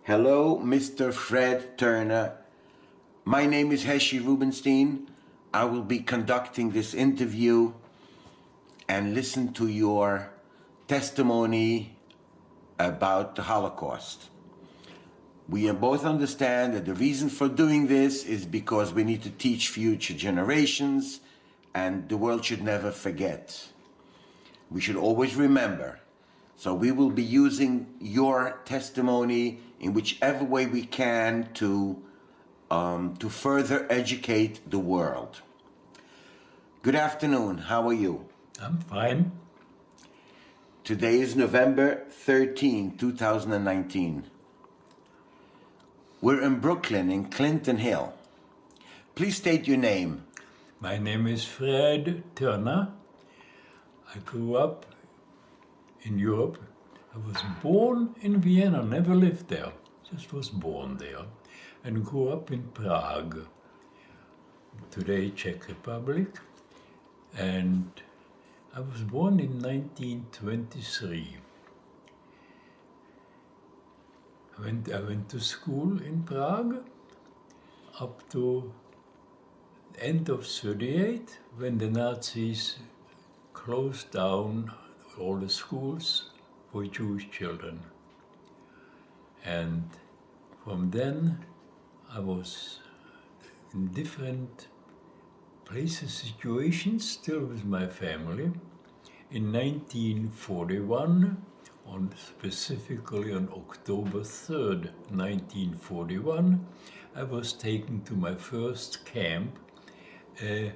Hello, Mr. Fred Turner. My name is Heshi Rubenstein. I will be conducting this interview and listen to your testimony about the Holocaust. We both understand that the reason for doing this is because we need to teach future generations, and the world should never forget. We should always remember. So we will be using your testimony in whichever way we can to further educate the world. Good afternoon, how are you? I'm fine. Today is November 13, 2019. We're in Brooklyn, in Clinton Hill. Please state your name. My name is Fred Turner. I grew up in Europe. I was born in Vienna, never lived there, just was born there, and grew up in Prague, today Czech Republic, and I was born in 1923. I went to school in Prague up to end of 1938, when the Nazis closed down all the schools for Jewish children. And from then I was in different places, situations, still with my family. In 1941, specifically on October 3rd, 1941, I was taken to my first camp, a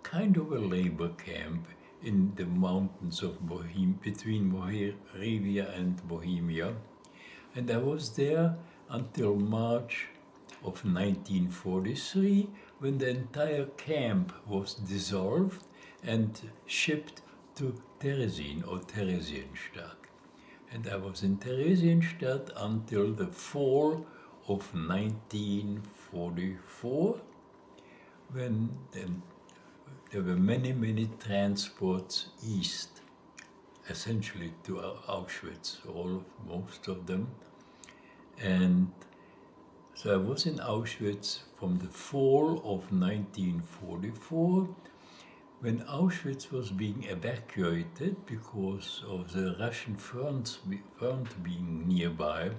kind of a labor camp in the mountains of Bohemia, between Moravia and Bohemia. And I was there until March of 1943, when the entire camp was dissolved and shipped to Terezin or Theresienstadt. And I was in Theresienstadt until the fall of 1944, when there were many transports east, essentially to Auschwitz, most of them. And so I was in Auschwitz from the fall of 1944, when Auschwitz was being evacuated because of the Russian front being nearby.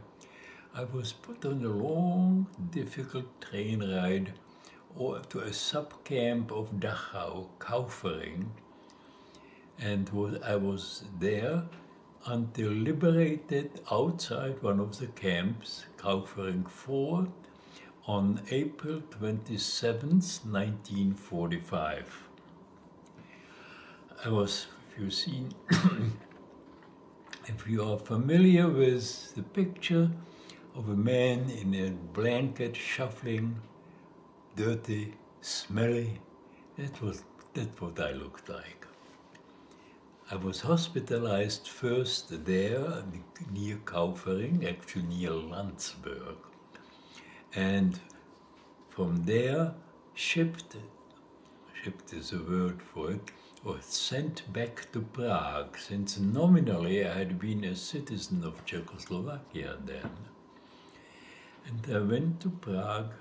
I was put on a long, difficult train ride to a sub-camp of Dachau, Kaufering, and I was there until liberated outside one of the camps, Kaufering 4, on April 27th, 1945. If you are familiar with the picture of a man in a blanket shuffling, dirty, smelly, that's what I looked like. I was hospitalized first there near Kaufering, actually near Landsberg, and from there shipped is a word for it, or sent back to Prague, since nominally I had been a citizen of Czechoslovakia then. And I went to Prague,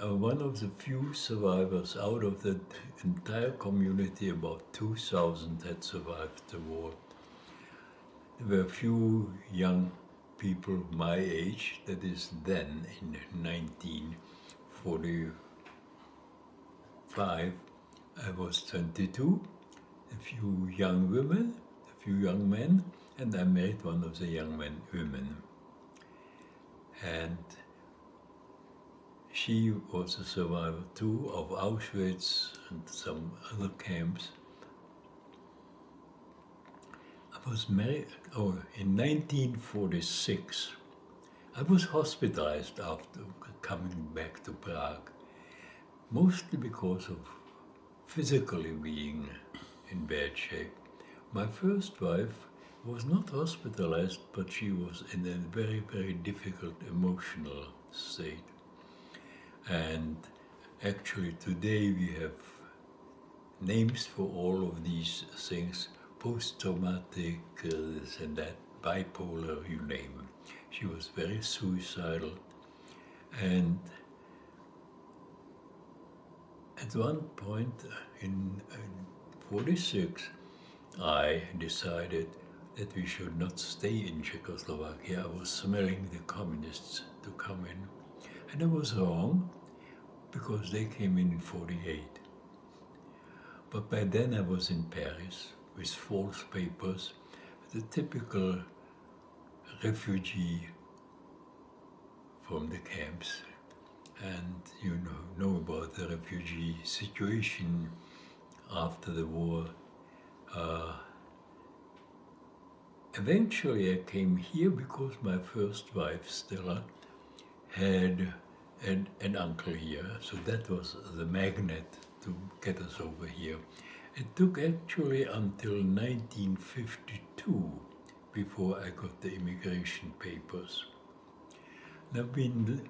one of the few survivors out of the entire community. About 2,000 had survived the war. There were a few young people my age, that is then in 1945. I was 22, a few young women, a few young men, and I married one of the young women. And she was a survivor too of Auschwitz and some other camps. I was married, in 1946. I was hospitalized after coming back to Prague, mostly because of physically being in bad shape. My first wife was not hospitalized, but she was in a very difficult emotional state. And actually today we have names for all of these things, post-traumatic, this and that. bipolar, you name it. She was very suicidal. And at one point in 46, I decided that we should not stay in Czechoslovakia. I was smelling the communists to come in. And I was wrong, because they came in 48. But by then I was in Paris with false papers, the typical refugee from the camps. And you know about the refugee situation after the war. Eventually I came here because my first wife, Stella, had an uncle here, so that was the magnet to get us over here. It took actually until 1952 before I got the immigration papers. And I've been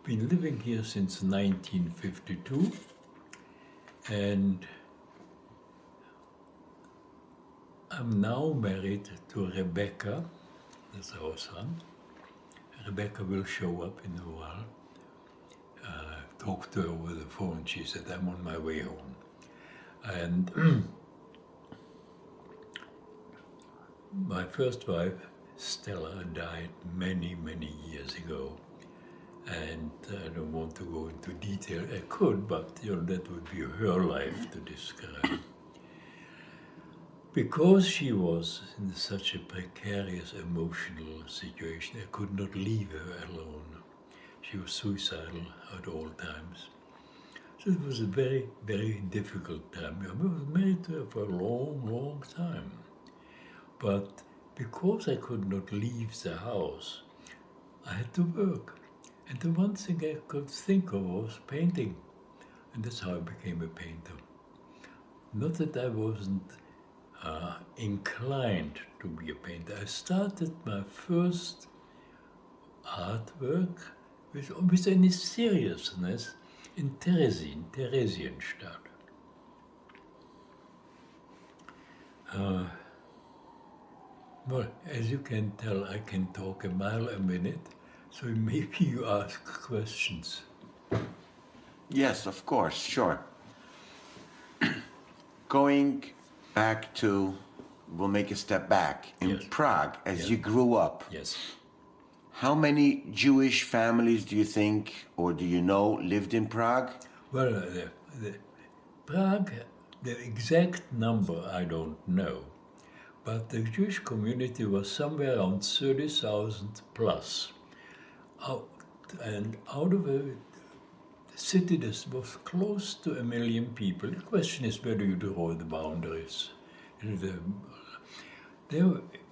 living here since 1952, and I'm now married to Rebecca, that's our son. Rebecca will show up in a while. Talked to her over the phone. She said, I'm on my way home. And my first wife, Stella, died many, many years ago. And I don't want to go into detail. I could, but that would be her life to describe. Because she was in such a precarious emotional situation, I could not leave her alone. She was suicidal at all times. So it was a very, very difficult time. I was married to her for a long, long time. But because I could not leave the house, I had to work. And the one thing I could think of was painting. And that's how I became a painter. Not that I wasn't inclined to be a painter. I started my first artwork with any seriousness in Terezin, Theresienstadt. Well, as you can tell, I can talk a mile a minute, so maybe you ask questions. Yes, of course, sure. Going back to, we'll make a step back, in Yes. Prague, as Yes. you grew up. Yes. How many Jewish families do you think, or do you know, lived in Prague? Well, Prague, the exact number I don't know, but the Jewish community was somewhere around 30,000 plus. And out of a city that was close to 1 million people, the question is where do you draw the boundaries?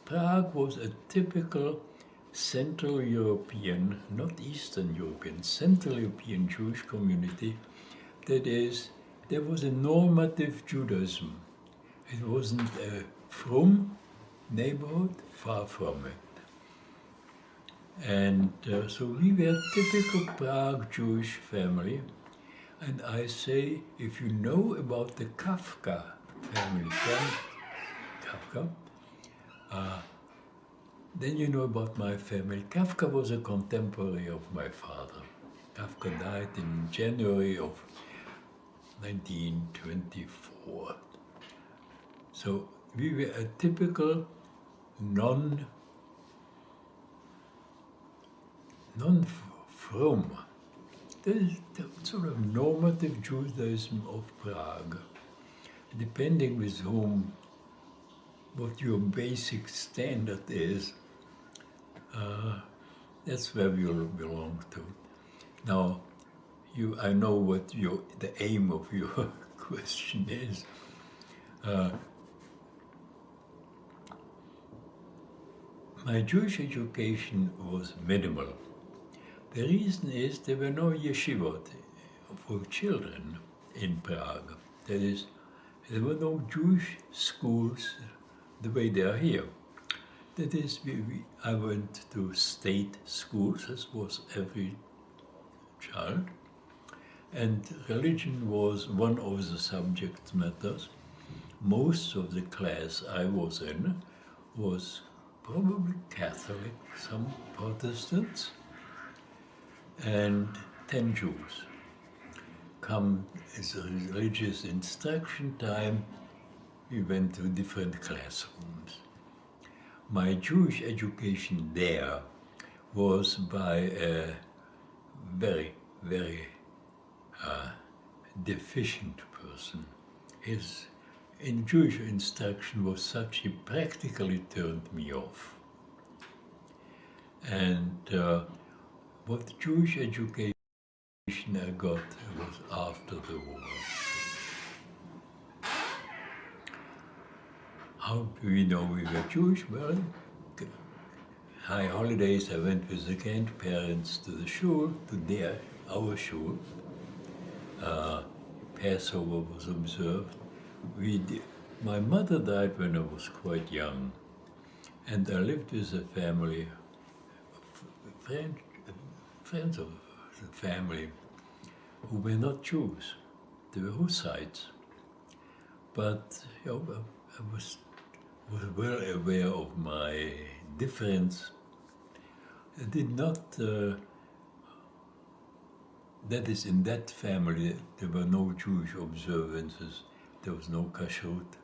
Prague was a typical Central European, not Eastern European, Central European Jewish community. That is, there was a normative Judaism. It wasn't a frum neighborhood, far from it. And so we were a typical Prague Jewish family. And I say, if you know about the Kafka family, Kafka, then you know about my family. Kafka was a contemporary of my father. Kafka died in January of 1924. So we were a typical non-frum. There is the sort of normative Judaism of Prague, depending with whom, what your basic standard is, that's where we all belong to. Now, I know what the aim of your question is. My Jewish education was minimal. The reason is there were no yeshivot for children in Prague. That is, there were no Jewish schools the way they are here. That is, I went to state schools, as was every child, and religion was one of the subject matters. Most of the class I was in was probably Catholic, some Protestants, and 10 Jews. Come as a religious instruction time, we went to different classrooms. My Jewish education there was by a very, very deficient person. His in Jewish instruction was such he practically turned me off. And what Jewish education I got was after the war. How do we know we were Jewish? Well, high holidays I went with the grandparents to the shul, to our shul. Passover was observed. My mother died when I was quite young, and I lived with a family, friends of the family, who were not Jews. They were Hussites. But I was well aware of my difference. I did not. That is, in that family, there were no Jewish observances. There was no kashrut.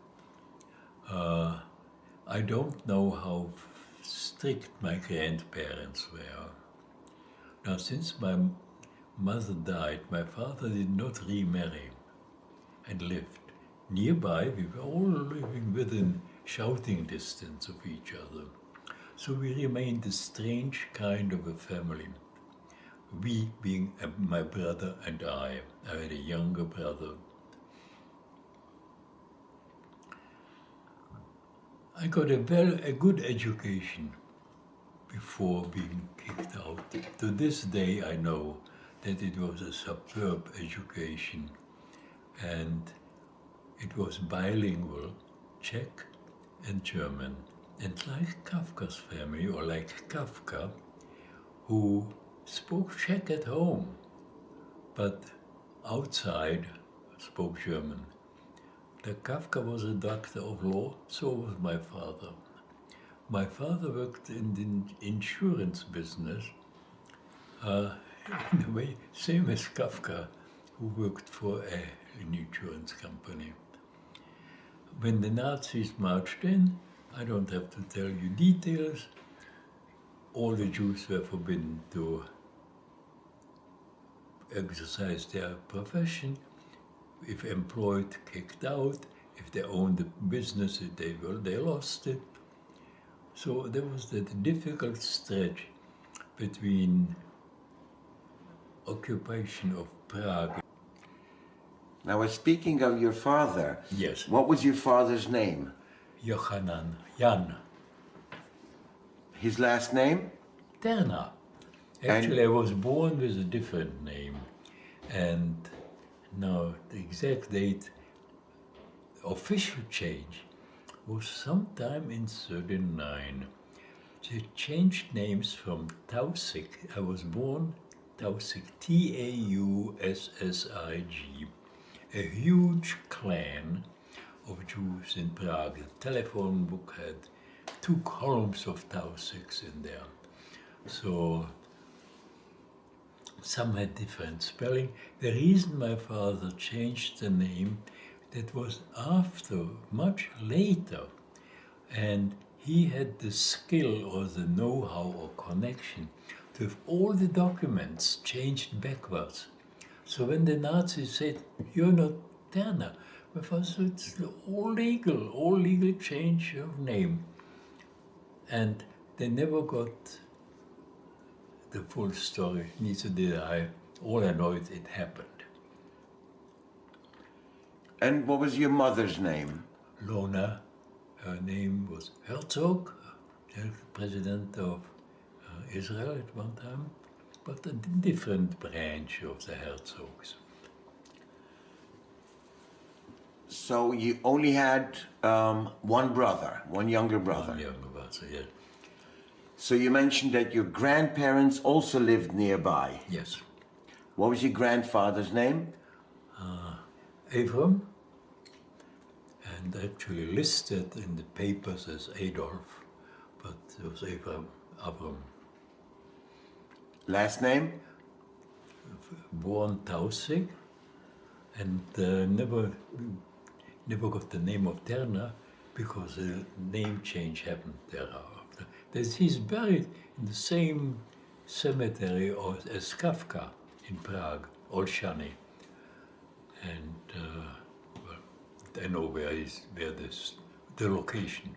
I don't know how strict my grandparents were. Now, since my mother died, my father did not remarry and lived nearby. We were all living within shouting distance of each other. So we remained a strange kind of a family. We being my brother and I. I had a younger brother. I got a good education before being kicked out. To this day I know that it was a superb education, and it was bilingual, Czech and German. And like Kafka's family, or like Kafka, who spoke Czech at home, but outside spoke German. The Kafka was a doctor of law, so was my father. My father worked in the insurance business, in a way, same as Kafka, who worked for an insurance company. When the Nazis marched in, I don't have to tell you details, all the Jews were forbidden to exercise their profession. If employed, kicked out. If they owned the business, they lost it. So there was that difficult stretch between occupation of Prague. Now, speaking of your father, Yes. What was your father's name? Jan. His last name? Terna. Actually, I was born with a different name, and now the exact date, official change, was sometime in '39. They changed names from Tausig. I was born Tausig, Taussig, a huge clan of Jews in Prague. The telephone book had 2 columns of Tausigs in there. So some had different spelling. The reason my father changed the name, that was after, much later, and he had the skill or the know-how or connection to have all the documents changed backwards. So when the Nazis said, "You're not Terna," my father said, "It's all legal change of name." And they never got the full story, neither did I. All I know is it happened. And what was your mother's name? Lona, her name was Herzog, president of Israel at one time, but a different branch of the Herzogs. So you only had one brother, one younger brother. One younger brother, yes. So you mentioned that your grandparents also lived nearby. Yes. What was your grandfather's name? Avram, and actually listed in the papers as Adolf, but It was Avram. Last name? Born Tausig, and never got the name of Terna because a name change happened thereafter. He's buried in the same cemetery as Kafka in Prague, Olszany. And I know where the location.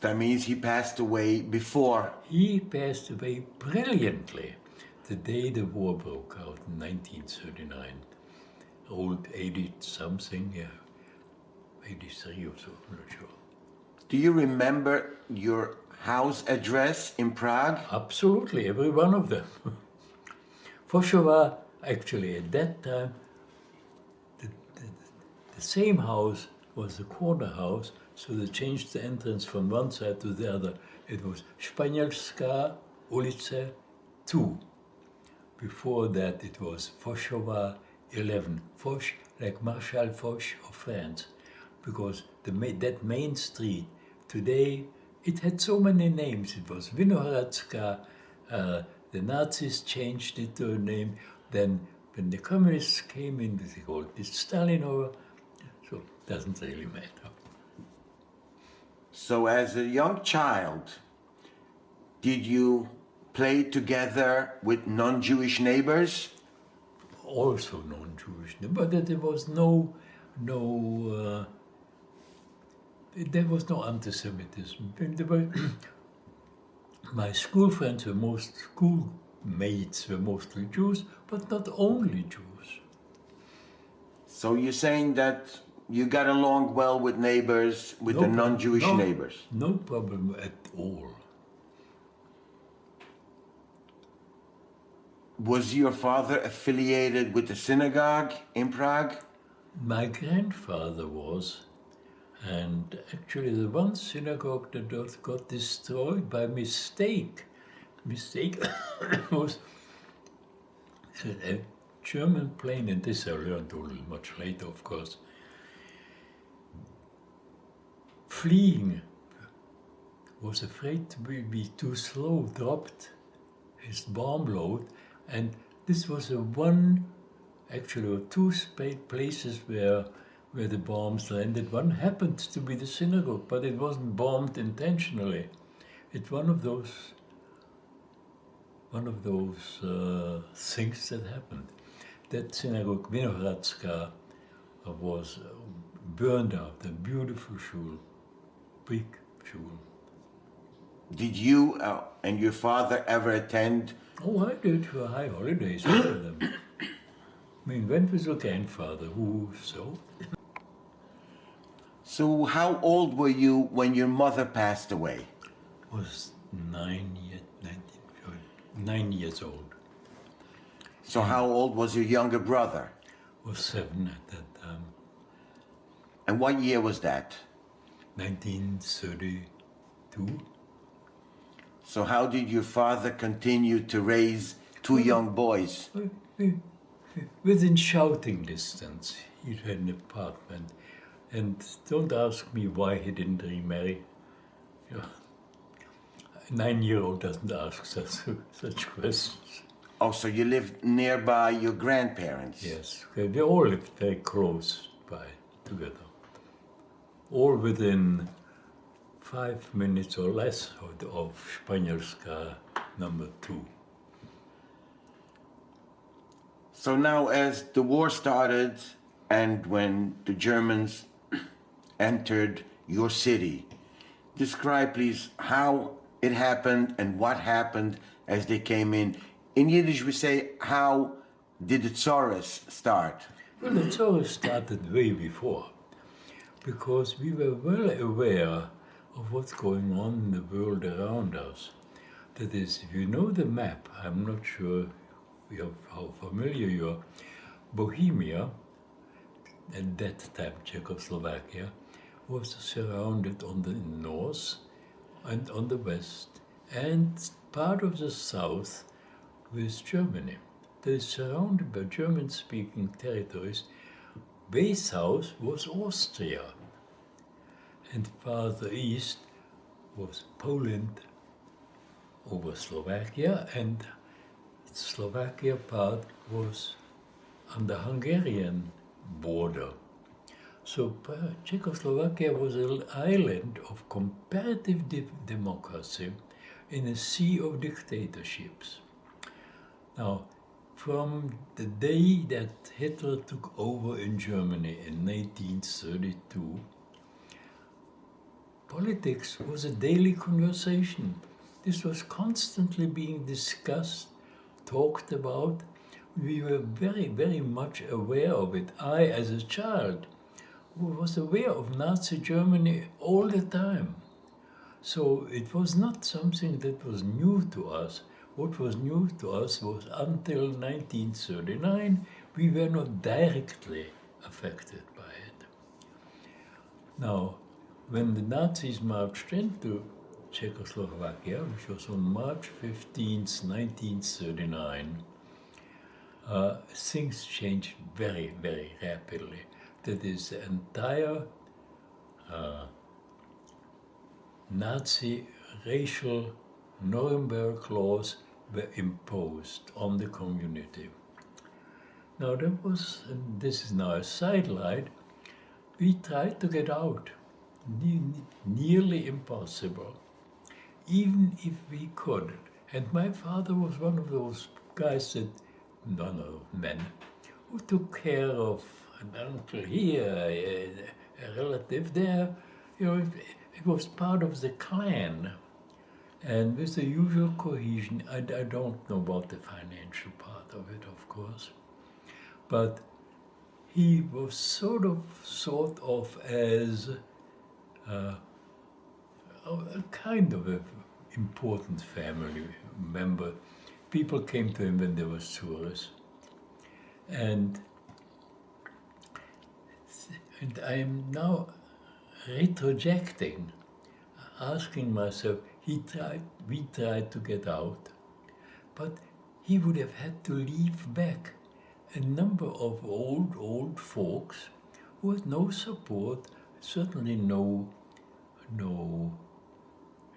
That means he passed away before. He passed away brilliantly the day the war broke out in 1939. Old 80-something, yeah, 83 or so, I'm not sure. Do you remember your house address in Prague? Absolutely, every one of them. Foshowa, actually, at that time, the same house was the corner house, so they changed the entrance from one side to the other. It was Španělská ulice 2. Before that, it was Foshowa 11. Foch, like Marshal Foch of France, because that main street, today, it had so many names. It was Vinohradska, the Nazis changed it to a name. Then when the communists came in, they called it Stalinova, so it doesn't really matter. So as a young child, did you play together with non-Jewish neighbors? Also non-Jewish, but there was there was no anti-Semitism. My school friends schoolmates were mostly Jews, but not only Jews. So you're saying that you got along well with neighbors, with the non-Jewish neighbors? No problem at all. Was your father affiliated with the synagogue in Prague? My grandfather was, and actually the one synagogue that got destroyed by mistake was a German plane, and this I learned much later, of course, fleeing, was afraid to be too slow, dropped his bomb load, and this was two places where the bombs landed. One happened to be the synagogue, but it wasn't bombed intentionally. It's one of those things that happened. That synagogue, Vinohradska, was burned out. A beautiful shul, big shul. Did you and your father ever attend? Oh, I did for high holidays, all of them. I mean, went with your grandfather, so. So how old were you when your mother passed away? Was 9 years old. So how old was your younger brother? Was 7 at that time. And what year was that? 1932. So how did your father continue to raise two young boys? Within shouting distance. He had an apartment. And don't ask me why he didn't remarry. You know, a 9-year-old doesn't ask such questions. Oh, so you lived nearby your grandparents? Yes, they all lived very close by together. All within 5 minutes or less of Španělská number 2. So now as the war started and when the Germans entered your city, describe please how it happened and what happened as they came in. In Yiddish we say, how did the Tsarist start? Well, the Tsarist started way before, because we were well aware of what's going on in the world around us. That is, if you know the map, I'm not sure how familiar you are, Bohemia, at that time Czechoslovakia, was surrounded on the north and on the west, and part of the south with Germany. That is surrounded by German-speaking territories. Way south was Austria, and farther east was Poland over Slovakia, and Slovakia part was on the Hungarian border. So Czechoslovakia was an island of comparative democracy in a sea of dictatorships. Now, from the day that Hitler took over in Germany in 1932, politics was a daily conversation. This was constantly being discussed, talked about. We were very, very much aware of it. I, as a child, was aware of Nazi Germany all the time. So it was not something that was new to us. What was new to us was until 1939, we were not directly affected by it. Now, when the Nazis marched into Czechoslovakia, which was on March 15th, 1939, things changed very, very rapidly. That is, the entire Nazi racial Nuremberg laws were imposed on the community. Now this is now a sidelight, we tried to get out, nearly impossible, even if we could. And my father was one of those guys men, who took care of an uncle here, a relative there. It was part of the clan. And with the usual cohesion, I don't know about the financial part of it, of course, but he was sort of as a kind of an important family member. People came to him when there was tourists. And I am now retrojecting, asking myself, we tried to get out, but he would have had to leave back a number of old folks who had no support, certainly no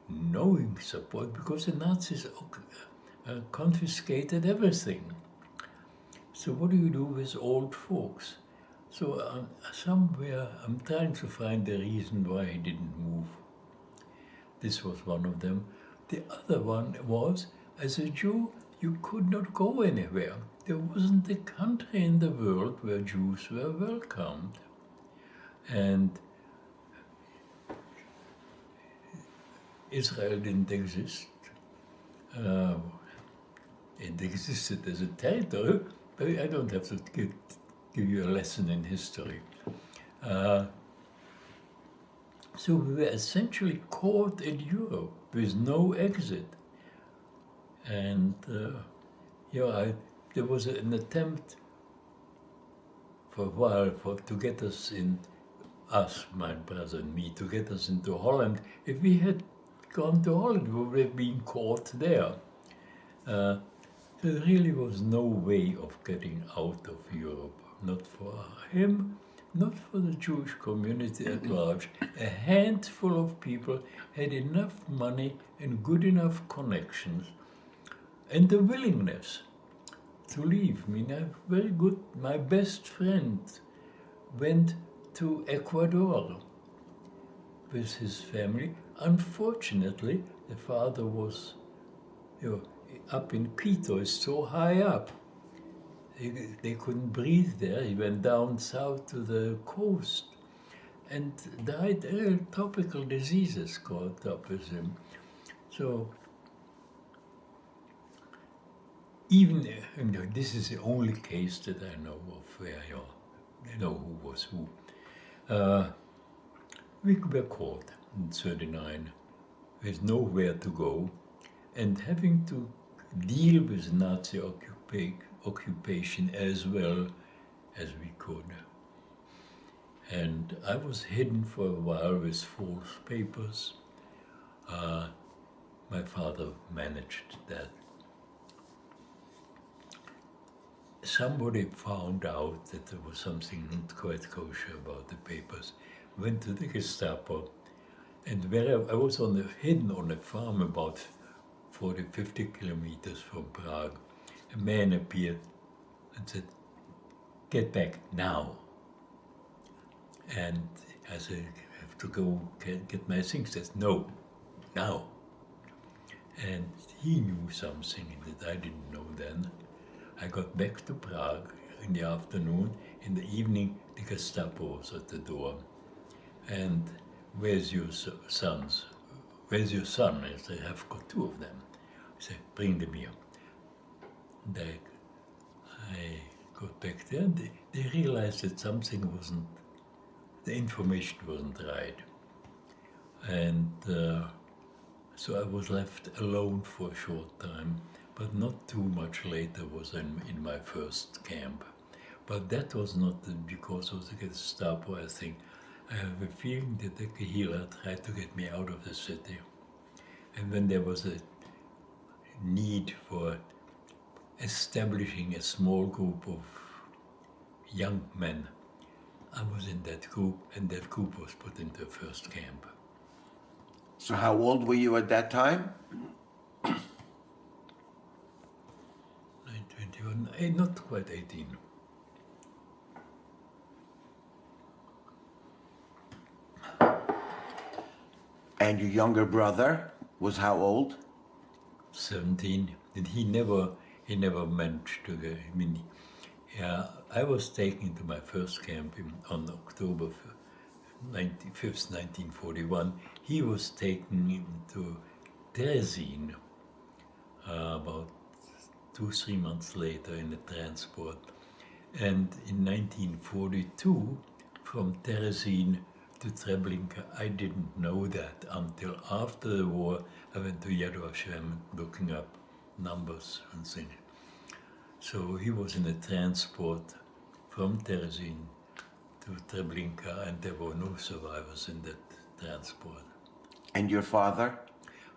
knowing support, because the Nazis confiscated everything. So what do you do with old folks? So somewhere I'm trying to find the reason why he didn't move. This was one of them. The other one was, as a Jew, you could not go anywhere. There wasn't a country in the world where Jews were welcomed. And Israel didn't exist. It existed as a territory, but I don't have to give you a lesson in history. So we were essentially caught in Europe with no exit. And there was an attempt for a while to get us my brother and me, to get us into Holland. If we had gone to Holland, we would have been caught there. There really was no way of getting out of Europe, not for him, not for the Jewish community at large. A handful of people had enough money and good enough connections and the willingness to leave. I mean, my best friend went to Ecuador with his family. Unfortunately, the father was up in Quito, is so high up. They couldn't breathe there. He went down south to the coast and died. Tropical diseases caught up with him. So even this is the only case that I know of where who was who. We were caught in '39 with nowhere to go and having to deal with Nazi occupation as well as we could. And I was hidden for a while with false papers. My father managed that. Somebody found out that there was something not quite kosher about the papers, went to the Gestapo, and where I was hidden on a farm about 40, 50 kilometers from Prague, a man appeared and said, "Get back now." And I said, "I have to go get my things." He says, "No, now." And he knew something that I didn't know then. I got back to Prague in the afternoon. In the evening, the Gestapo was at the door. And "Where's your sons? Where's your son?" I said, "I've got two of them." I said, "Bring them here." And I got back there, and they realized that something wasn't, the information wasn't right. And so I was left alone for a short time, but not too much later was I in my first camp. But that was not because of the Gestapo, I think. I have a feeling that the Kahila tried to get me out of the city. And when there was a need for establishing a small group of young men, I was in that group, and that group was put into a first camp. So how old were you at that time? 21, not quite 18. And your younger brother was how old? 17, and he never managed to go. I mean, I was taken to my first camp on October 5th, 1941. He was taken into Terezin about 2-3 months later in a transport. And in 1942, from Terezin to Treblinka, I didn't know that until after the war. I went to Yad Vashem looking up numbers and things. So he was in a transport from Terezin to Treblinka, and there were no survivors in that transport. And your father?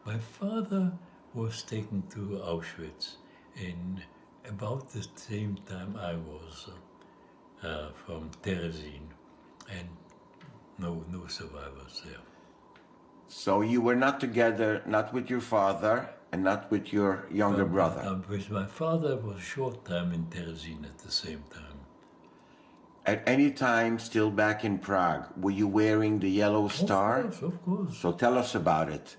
My father was taken to Auschwitz in about the same time I was from Terezin, and no survivors there. So you were not together, not with your father and not with your younger brother? With my father was a short time in Terezin at the same time. At any time, still back in Prague, were you wearing the yellow star? Of course. So tell us about it.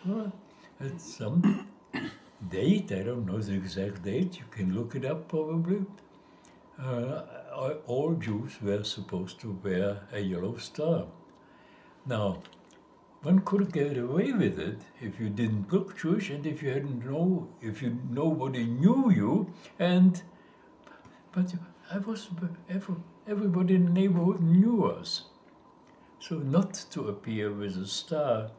Well, at some date, I don't know the exact date, you can look it up probably. All Jews were supposed to wear a yellow star. Now, one could get away with it if you didn't look Jewish and if nobody knew you, but everybody in the neighborhood knew us. So not to appear with a star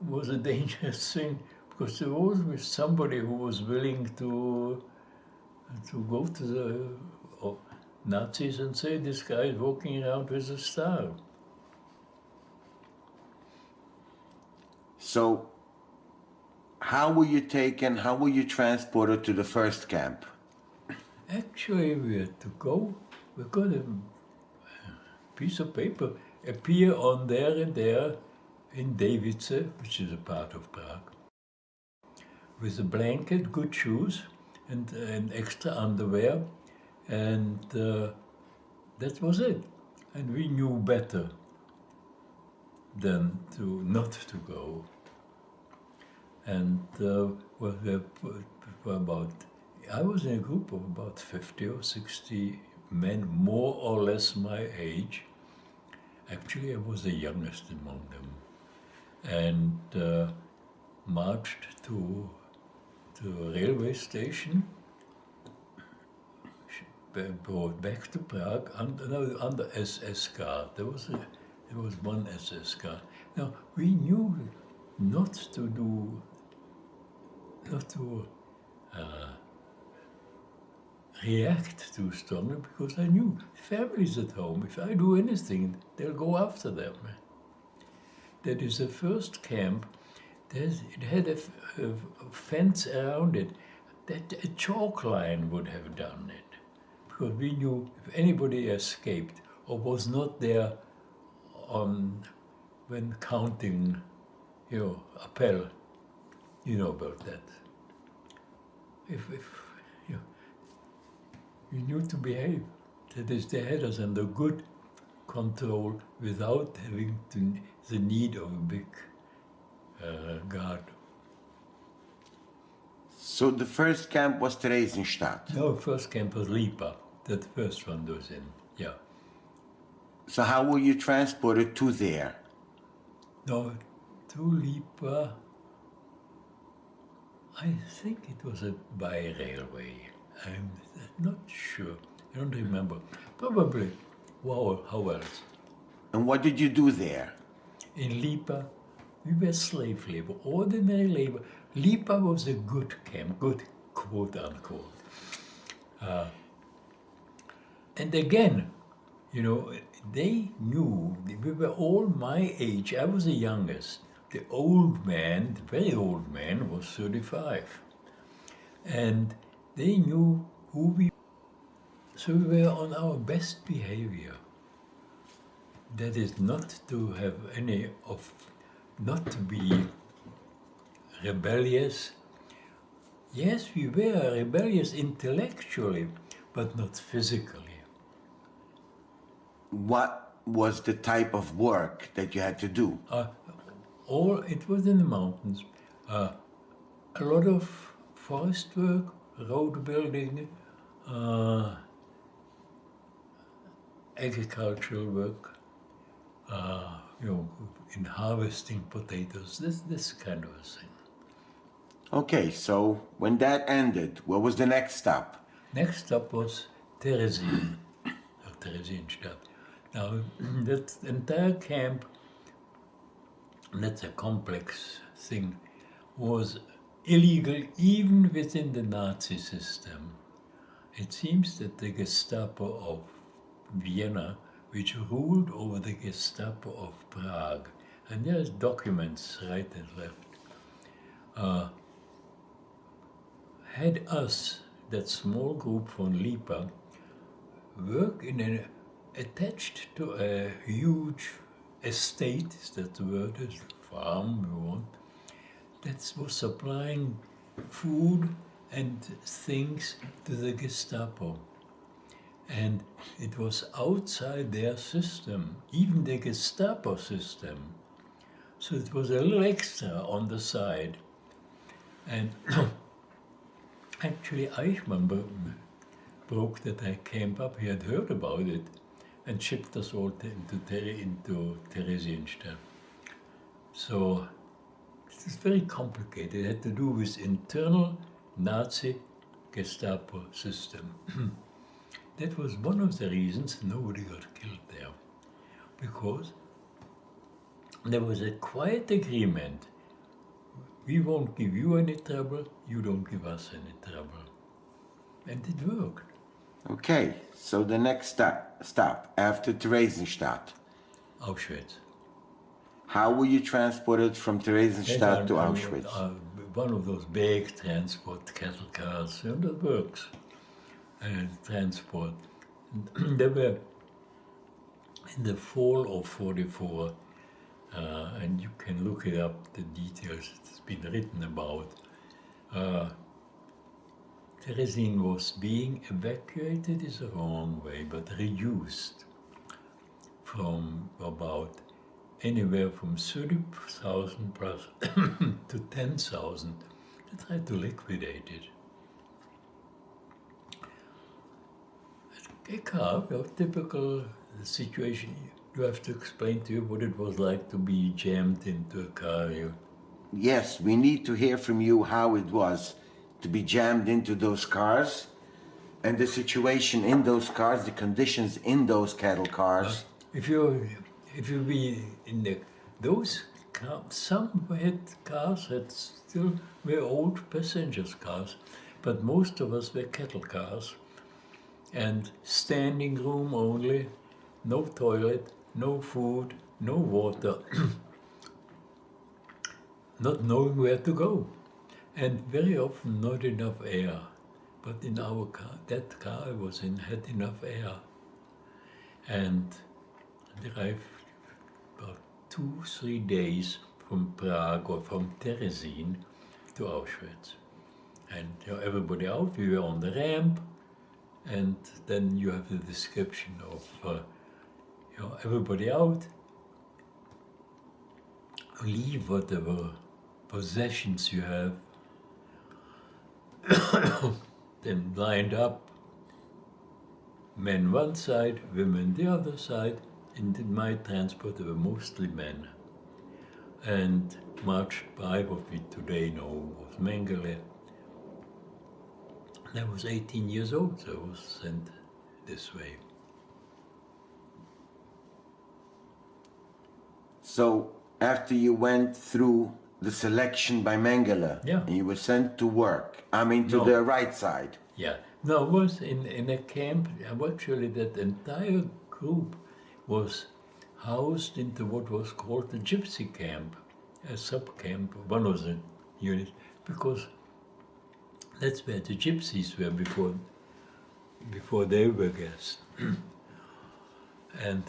was a dangerous thing, because there was always somebody who was willing to go to the Nazis and say, "This guy is walking around with a star." So how were you taken, how were you transported to the first camp? Actually, we had to go. We got a piece of paper, appear on there and there in Davice, which is a part of Prague, with a blanket, good shoes, and extra underwear, and that was it. And we knew better than not to go. And I was in a group of about 50 or 60 men, more or less my age. Actually, I was the youngest among them, and marched to a railway station, brought back to Prague under SS guard. There was one SS guard. Now, we knew not to react too strongly, because I knew families at home. If I do anything, they'll go after them. That is the first camp. It had a fence around it. That a chalk line would have done it, because we knew if anybody escaped or was not there when counting, appel, You know about that. If you, you knew to behave, that is, they had us under good control without having the need of a big guard. So the first camp was Theresienstadt. No, first camp was Lipa. That first one was in, yeah. So how were you transported to there? No, to Lipa, I think it was by railway. I'm not sure. I don't remember. Probably. Wow, how else? And what did you do there? In Lipa, we were slave labor, ordinary labor. Lipa was a good camp, good quote unquote. And again, you know, they knew, we were all my age. I was the youngest. The old man, the very old man, was 35. And they knew who we were. So we were on our best behavior. That is not to have any of, not to be rebellious. Yes, we were rebellious intellectually, but not physically. What was the type of work that you had to do? It was in the mountains. A lot of forest work, road building, agricultural work, you know, in harvesting potatoes, this kind of a thing. Okay, so when that ended, what was the next stop? Next stop was Terezin, or Theresienstadt. Now, that entire camp, that's a complex thing, was illegal even within the Nazi system. It seems that the Gestapo of Vienna, which ruled over the Gestapo of Prague, and there's documents right and left, had us, that small group from Lipa, work attached to a huge estate, is that the word, is farm we want, that was supplying food and things to the Gestapo. And it was outside their system, even the Gestapo system. So it was a little extra on the side. And actually, Eichmann broke that I came up. He had heard about it and shipped us all into Theresienstadt. So it is very complicated. It had to do with internal Nazi Gestapo system. That was one of the reasons nobody got killed there, because there was a quiet agreement. We won't give you any trouble, you don't give us any trouble. And it worked. Okay, so the next stop after Theresienstadt. Auschwitz. How were you transported from Theresienstadt to Auschwitz? One of those big transport cattle cars, and that works. Transport. They were in the fall of 44, and you can look it up, the details, it's been written about. Terezin was being evacuated is the wrong way, but reduced from about anywhere from 30,000 plus to 10,000. They tried to liquidate it. A car, a typical situation. You have to explain to you what it was like to be jammed into a car. Yes, we need to hear from you how it was to be jammed into those cars and the situation in those cars, the conditions in those cattle cars. If you be in those cars, some had cars that still were old passengers cars, but most of us were cattle cars. And standing room only, no toilet, no food, no water, not knowing where to go, and very often not enough air. But in our car, that car I was in had enough air, and arrived about 2-3 days from Prague or from Terezin to Auschwitz. And everybody out, we were on the ramp, and then you have the description of everybody out, leave whatever possessions you have, then lined up, men one side, women the other side. And in my transport, there were mostly men. And marched by what we today know was Mengele. And I was 18 years old, so I was sent this way. So after you went through the selection by Mengele, Yeah. and you were sent to work, I mean to No. the right side. Yeah. No, it was in a camp. Actually, that entire group was housed into what was called the gypsy camp, a sub-camp, one of the units, because that's where the gypsies were before they were guests. And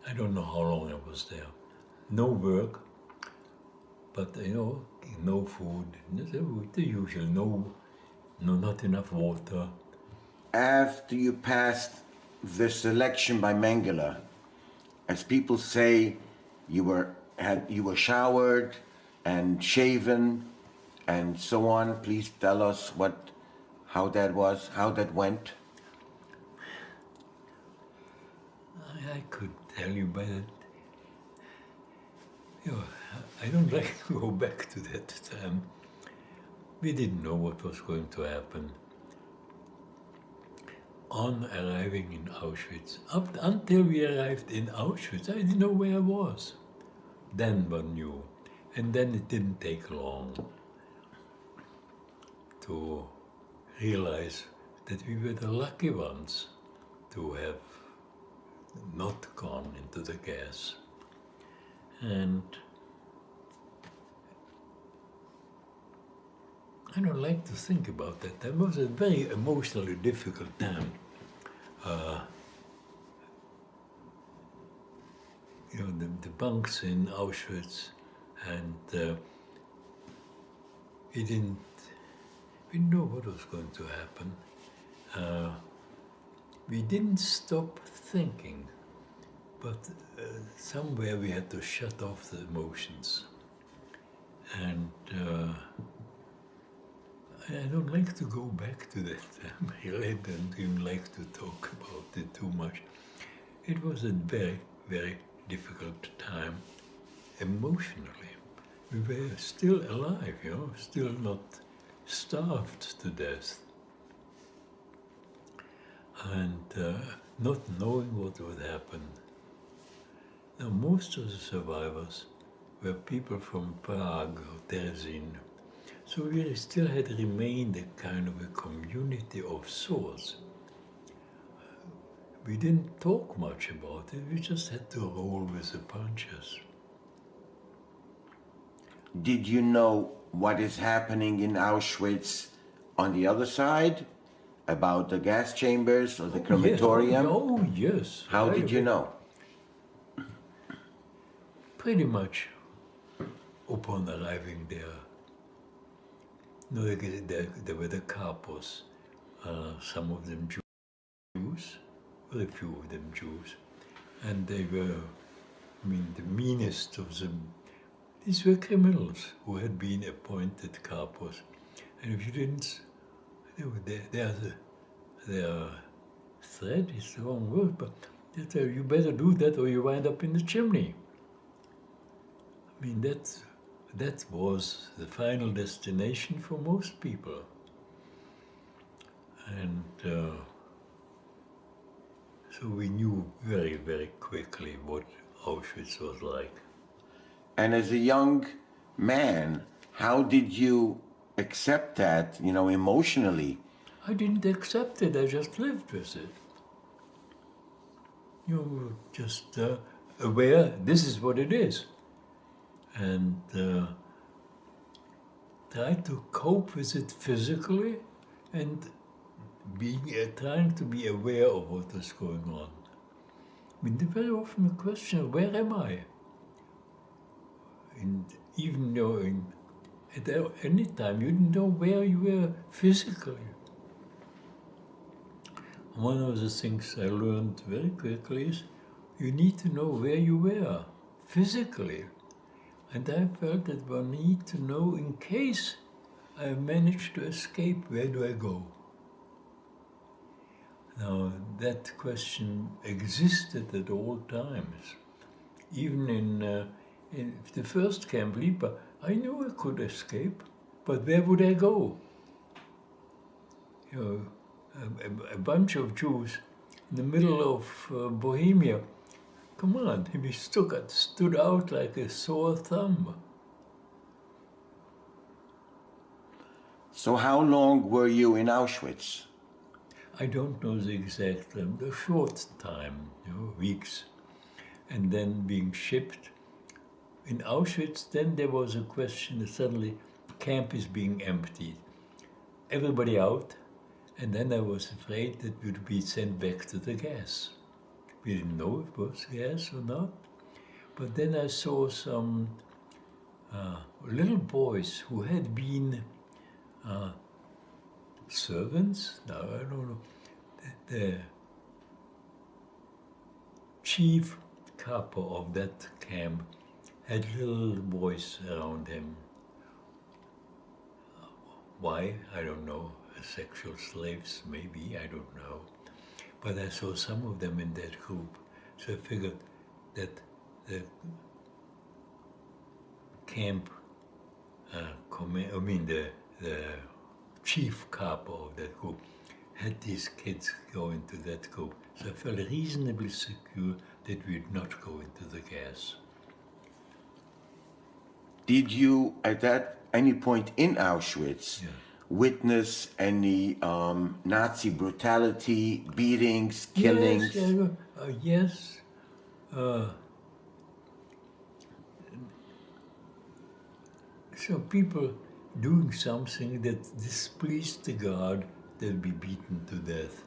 I don't know how long I was there. No work, but no food, the usual, no, not enough water. After you passed the selection by Mengele, as people say, you were showered and shaven and so on. Please tell us how that was, how that went. I could tell you, but I don't like to go back to that time. We didn't know what was going to happen. On arriving in Auschwitz, up until we arrived in Auschwitz, I didn't know where I was. Then one knew. And then it didn't take long to realize that we were the lucky ones to have not gone into the gas. And I don't like to think about that. That was a very emotionally difficult time. The bunks in Auschwitz, and we didn't know what was going to happen. We didn't stop thinking, but somewhere we had to shut off the emotions. And I don't like to go back to that time. I really don't even like to talk about it too much. It was a very, very difficult time emotionally. We were still alive, still not starved to death. And not knowing what would happen. Now, most of the survivors were people from Prague or Terezin. So we still had remained a kind of a community of sorts. We didn't talk much about it, we just had to roll with the punches. Did you know what is happening in Auschwitz on the other side? About the gas chambers or the crematorium? Oh, yes. How did you know? Pretty much upon arriving there. There were the capos, some of them Jews, very few of them Jews, and they were, the meanest of them. These were criminals who had been appointed capos, and if you didn't, their threat is the wrong word, but they tell you better do that or you wind up in the chimney. That was the final destination for most people. And so we knew very, very quickly what Auschwitz was like. And as a young man, how did you accept that, emotionally? I didn't accept it, I just lived with it. You were just aware, this is what it is. And try to cope with it physically and trying to be aware of what was going on. Very often the question, where am I? And even At any time, you didn't know where you were physically. One of the things I learned very quickly is you need to know where you were physically. And I felt that one need to know in case I manage to escape, where do I go? Now, that question existed at all times. Even in the first camp, Lipa, I knew I could escape, but where would I go? You know, a bunch of Jews in the middle of Bohemia, come on, he stood out like a sore thumb. So how long were you in Auschwitz? I don't know the exact time, a short time, weeks, and then being shipped. In Auschwitz, then there was a question that suddenly the camp is being emptied. Everybody out, and then I was afraid that we would be sent back to the gas. We didn't know if it was gas or not, but then I saw some little boys who had been servants. Now I don't know. The chief capo of that camp had little boys around him. Why? I don't know. Sexual slaves, maybe, I don't know. But I saw some of them in that group. So I figured that the camp, the chief capo of that group had these kids go into that group. So I felt reasonably secure that we would not go into the gas. Did you, at any point in Auschwitz, witness any Nazi brutality, beatings, killings? Yes. So people doing something that displeased the guard, they'll be beaten to death.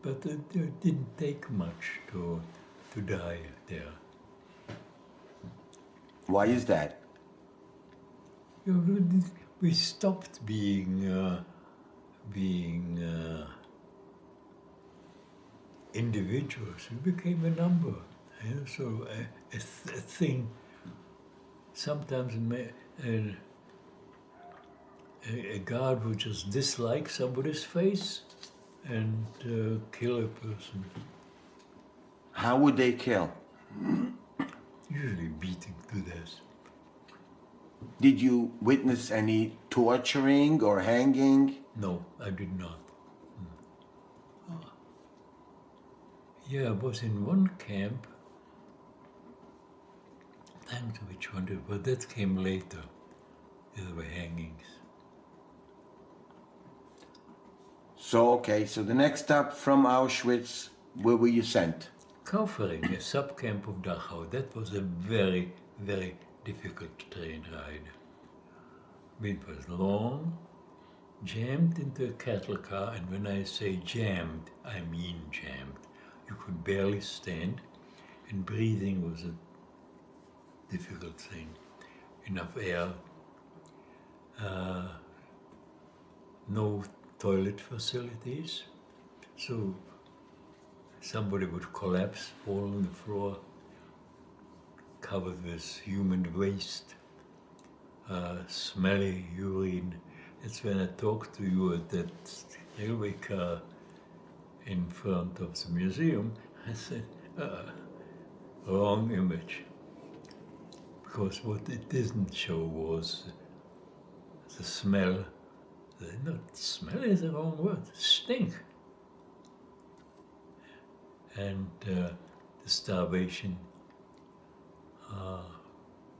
But it didn't take much to die there. Why is that? We stopped being individuals. We became a number. So a thing. Sometimes a guard would just dislike somebody's face and kill a person. How would they kill? Usually beating to death. Did you witness any torturing or hanging? No, I did not. Yeah, I was in one camp. Thanks to which one, but that came later. There were hangings. So the next stop from Auschwitz, where were you sent? Kaufering, a sub-camp of Dachau. That was a very, very difficult train ride. It was long, jammed into a cattle car, and when I say jammed, I mean jammed. You could barely stand, and breathing was a difficult thing. Enough air, no toilet facilities, so somebody would collapse, fall on the floor, covered with human waste, smelly urine. That's when I talked to you at that railway car in front of the museum. I said, wrong image. Because what it didn't show was the smell. Not smell is the wrong word, stink. And the starvation,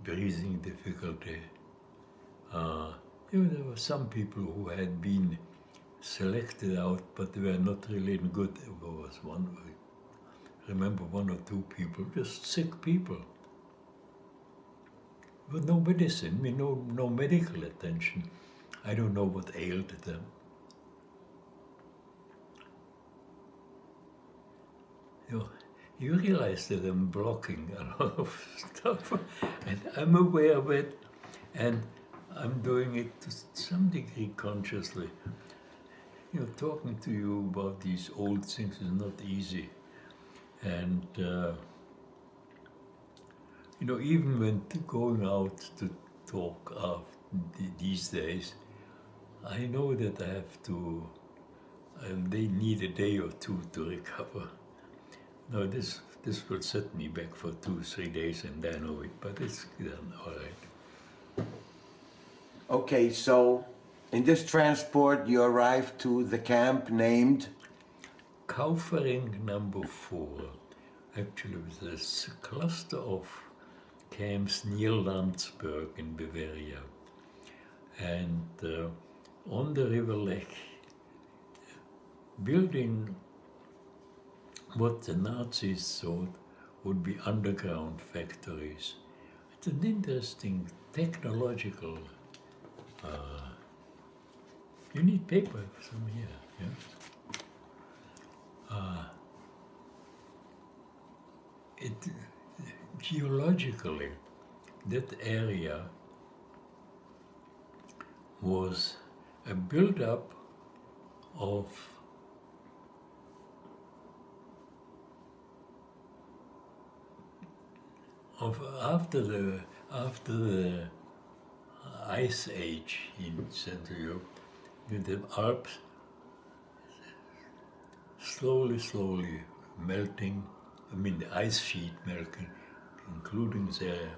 breathing difficulty. There were some people who had been selected out, but they were not really in good. There was one, I remember one or two people, just sick people. But no medicine, no medical attention. I don't know what ailed them. You realize that I'm blocking a lot of stuff, and I'm aware of it, and I'm doing it to some degree consciously. You know, talking to you about these old things is not easy. And, you know, even when going out to talk these days, I know that I have to, they need a day or two to recover. No, this will set me back for 2-3 days and then I know it, but it's done all right. Okay, so in this transport you arrived to the camp named Kaufering number 4. Actually, it was a cluster of camps near Landsberg in Bavaria. And on the River Lech, building what the Nazis thought would be underground factories. It's an interesting technological. You need paper from here, yeah? Geologically, that area was a build-up of after the Ice Age in Central Europe, the Alps slowly melting. I mean, the ice sheet melting, including this area.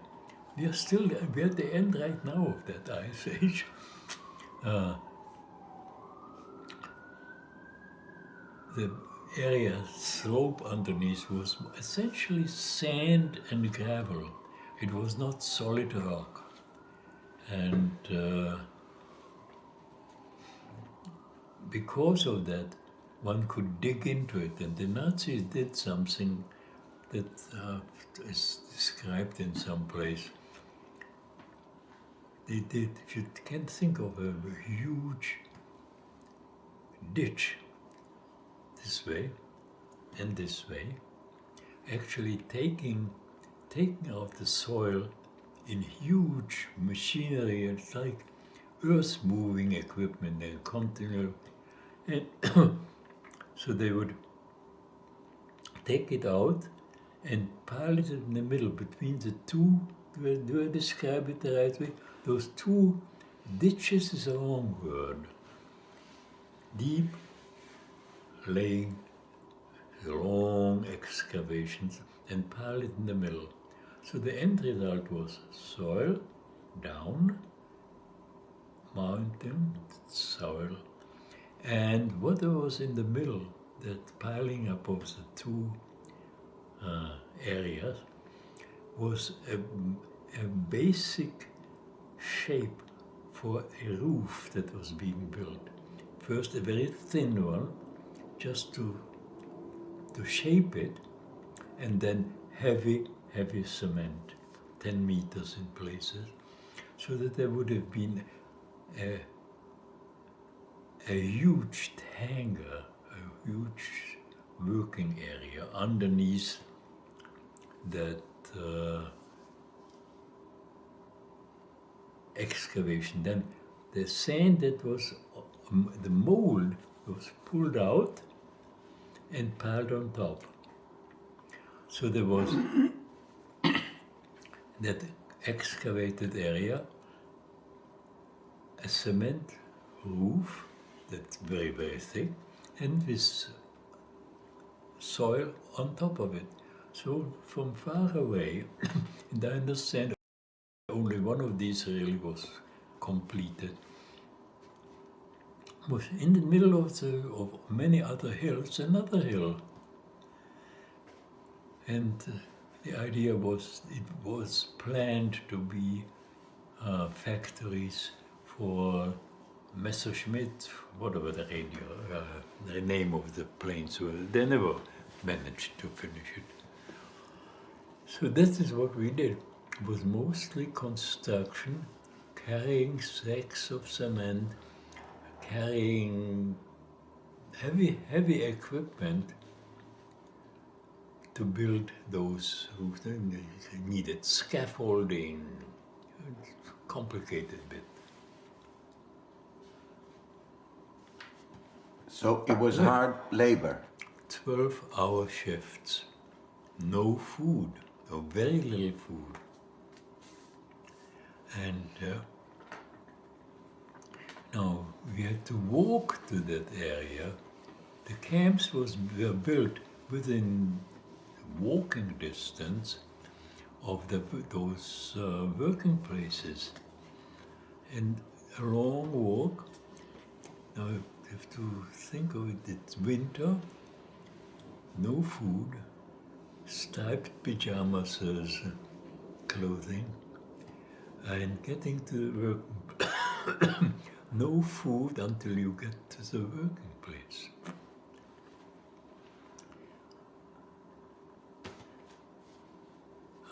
We're at the end right now of that Ice Age. The area slope underneath was essentially sand and gravel. It was not solid rock. And because of that, one could dig into it. And the Nazis did something that is described in some place. They did, if you can think of a huge ditch this way and this way, actually taking out the soil in huge machinery. It's like earth-moving equipment and continue. And so they would take it out and pile it in the middle between the two, do I describe it the right way? Those two ditches is a wrong word. Deep, laying long excavations and pile it in the middle. So the end result was soil, down, mountain, soil, and what was in the middle, that piling up of the two areas, was a basic shape for a roof that was being built. First a very thin one, just to shape it, and then heavy cement, 10 meters in places, so that there would have been a huge hangar, a huge working area underneath that excavation. Then the sand that was, the mold was pulled out and piled on top. So there was that excavated area, a cement roof that's very, very thick, and with soil on top of it. So from far away, and I understand only one of these really was completed, was in the middle of many other hills, another hill. And the idea was, it was planned to be factories for Messerschmitt, whatever the name of the planes were. They never managed to finish it. So this is what we did. It was mostly construction, carrying sacks of cement, carrying heavy equipment to build those roofs. They needed scaffolding, complicated bit. So it was hard labor. 12-hour shifts, no food, or very little food. And now we had to walk to that area. The camps were built within walking distance of those working places. And a long walk. Now you have to think of it, it's winter, no food, striped pajamas as clothing, and getting to the work, no food until you get to the working place.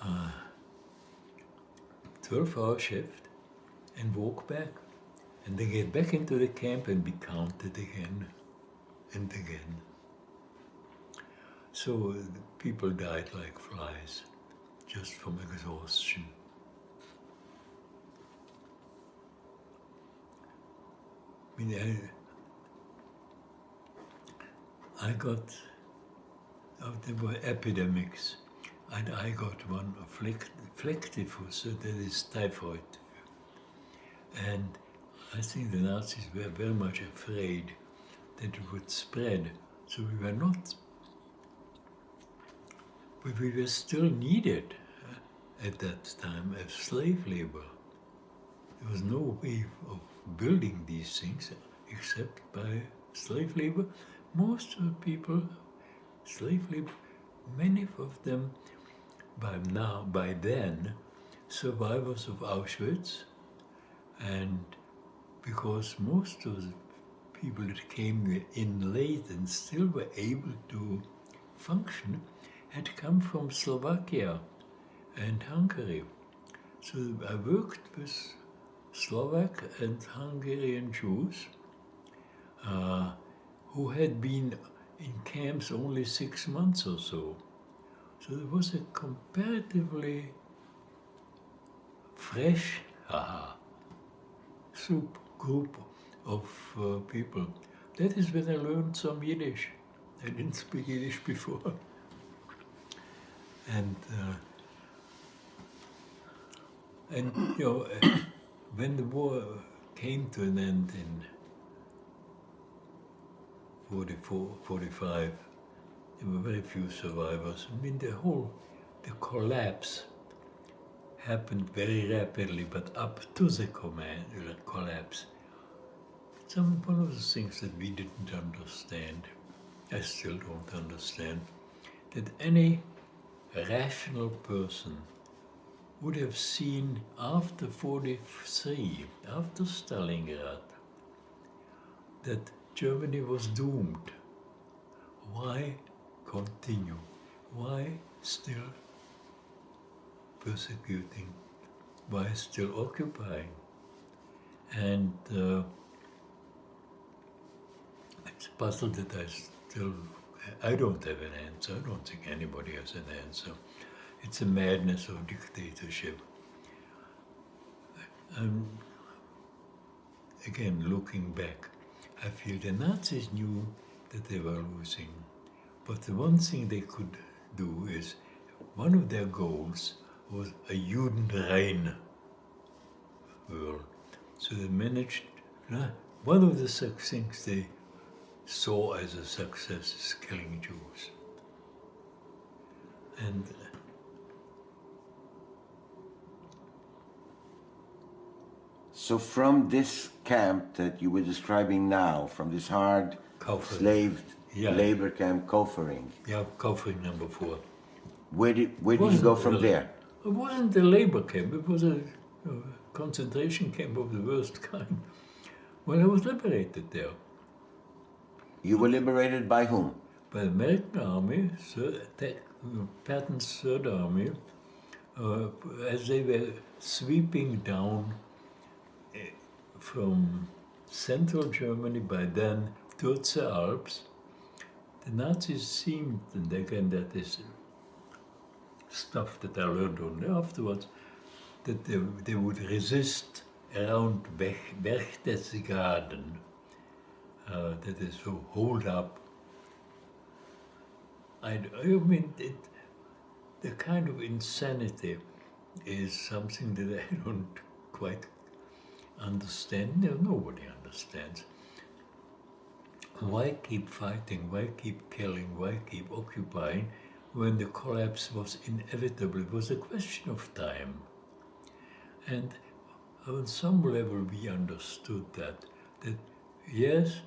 Uh, 12-hour shift and walk back. And they get back into the camp and be counted again and again. So people died like flies, just from exhaustion. I mean, I got, there were epidemics, and I got one of flectifus, so that is typhoid. And I think the Nazis were very much afraid that it would spread, so we were not, but we were still needed at that time as slave labor. There was no way of building these things except by slave labor. Most of the people, slave labor, many of them by then, survivors of Auschwitz, and because most of the people that came in late and still were able to function had come from Slovakia and Hungary. So I worked with Slovak and Hungarian Jews who had been in camps only 6 months or so. So there was a comparatively fresh soup group of people. That is when I learned some Yiddish. I didn't speak Yiddish before. And you know, when the war came to an end in 44, 45, there were very few survivors. I mean, the collapse happened very rapidly, but up to the collapse, one of the things that we didn't understand, I still don't understand, that any rational person would have seen after 43, after Stalingrad, that Germany was doomed. Why continue? Why still persecuting? Why still occupying? And it's a puzzle that I don't have an answer. I don't think anybody has an answer. It's a madness of dictatorship. Again, looking back, I feel the Nazis knew that they were losing. But the one thing they could do is, one of their goals was a Judenrein world. So they managed, one of the things they saw as a success is killing Jews. And so from this camp that you were describing now, from this hard slaved labor camp, Kaufering. Yeah, Kaufering number 4. Where did you go from there? It wasn't a labor camp, it was a concentration camp of the worst kind. Well, I was liberated there. You were liberated by whom? By the American Army, Patton's Third Army, as they were sweeping down from central Germany by then towards the Alps. The Nazis seemed, and again that is stuff that I learned only afterwards, that they would resist around Berchtesgaden, that is so hold up. I mean, the kind of insanity is something that I don't quite understand. No, nobody understands. Why keep fighting? Why keep killing? Why keep occupying when the collapse was inevitable? It was a question of time. And on some level we understood that yes,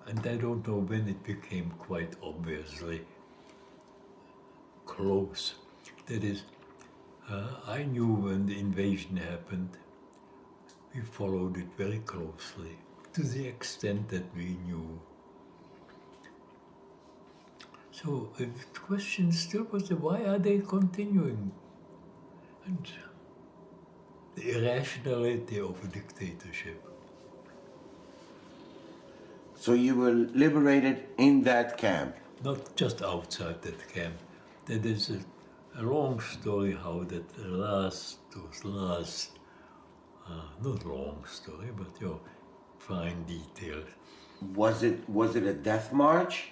and I don't know when it became quite obviously close. That is, I knew when the invasion happened, we followed it very closely, to the extent that we knew. So the question still was, why are they continuing? And the irrationality of a dictatorship. So you were liberated in that camp. Not just outside that camp. There is a long story how that not long story, but fine details. Was it a death march?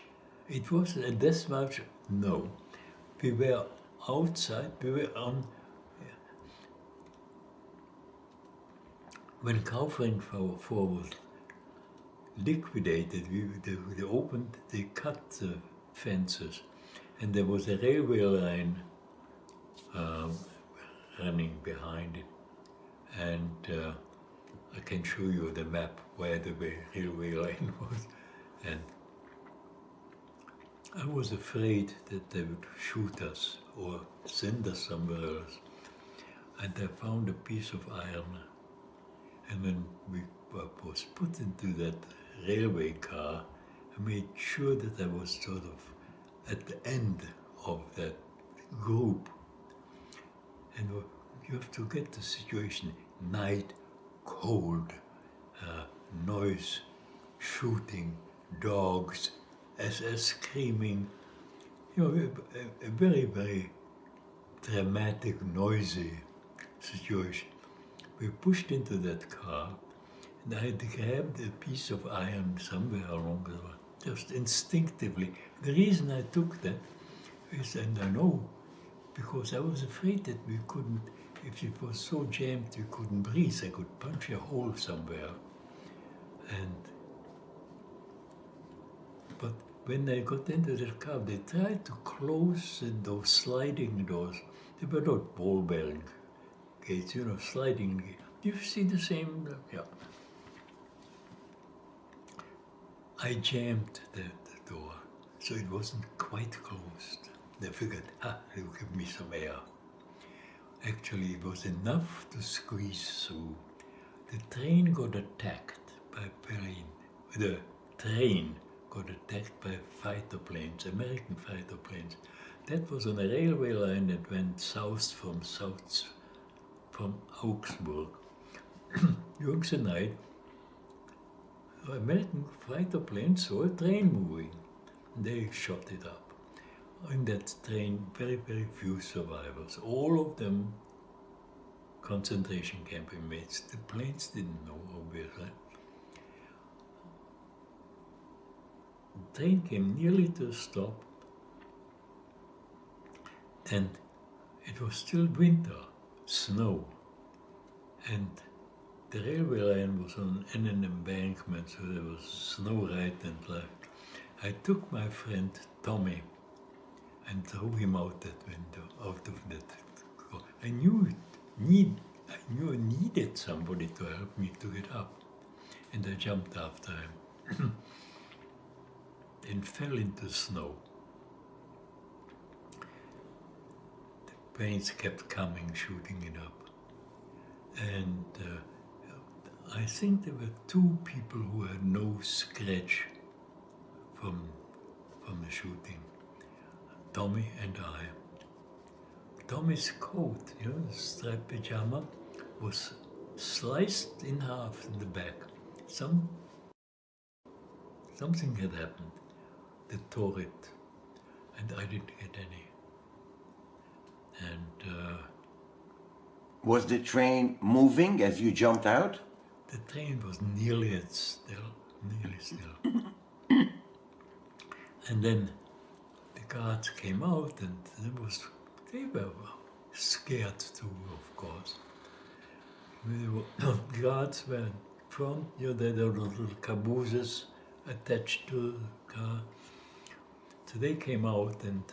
It was a death march, no. We were outside, we were on. When Kaufering 4 was liquidated, they cut the fences, and there was a railway line running behind it. And I can show you the map where the railway line was. And I was afraid that they would shoot us or send us somewhere else. And I found a piece of iron. And when we was put into that railway car, I made sure that I was sort of at the end of that group. And you have to get the situation: night, cold, noise, shooting, dogs, SS screaming. A very, very dramatic, noisy situation. We pushed into that car, and I had grabbed a piece of iron somewhere along the way, just instinctively. The reason I took that is, and I know, because I was afraid that we couldn't, if it was so jammed we couldn't breathe, I could punch a hole somewhere. But when I got into the car, they tried to close those sliding doors. They were not ball bearing gates, sliding gates. You see the same, yeah. I jammed the door, so it wasn't quite closed. They figured, they'll give me some air. Actually, it was enough to squeeze through. The train got attacked by Berlin. The train got attacked by fighter planes, American fighter planes. That was on a railway line that went south from Augsburg. During the night, American fighter planes saw a train moving. They shot it up. In that train, very, very few survivors. All of them concentration camp inmates. The planes didn't know, obviously. The train came nearly to a stop, and it was still winter, snow, and the railway line was on an embankment, so there was snow right and left. I took my friend Tommy and threw him out that window, out of that. I knew I needed somebody to help me to get up, and I jumped after him and fell into snow. The planes kept coming, shooting it up, and I think there were 2 people who had no scratch from the shooting, Tommy and I. Tommy's coat, the striped pajama, was sliced in half in the back. Something had happened that tore it, and I didn't get any. And was the train moving as you jumped out? the train was nearly still. And then the guards came out, and they were scared too, of course. The guards were in front, there were little cabooses attached to the car. So they came out and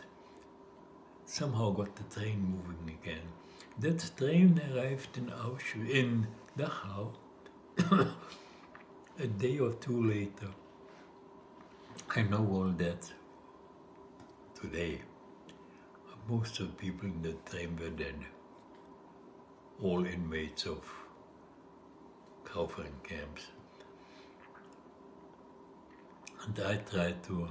somehow got the train moving again. That train arrived in Auschwitz, in Dachau, a day or two later. I know all that today. Most of the people in the train were dead. All inmates of Kaufering camps. And I tried to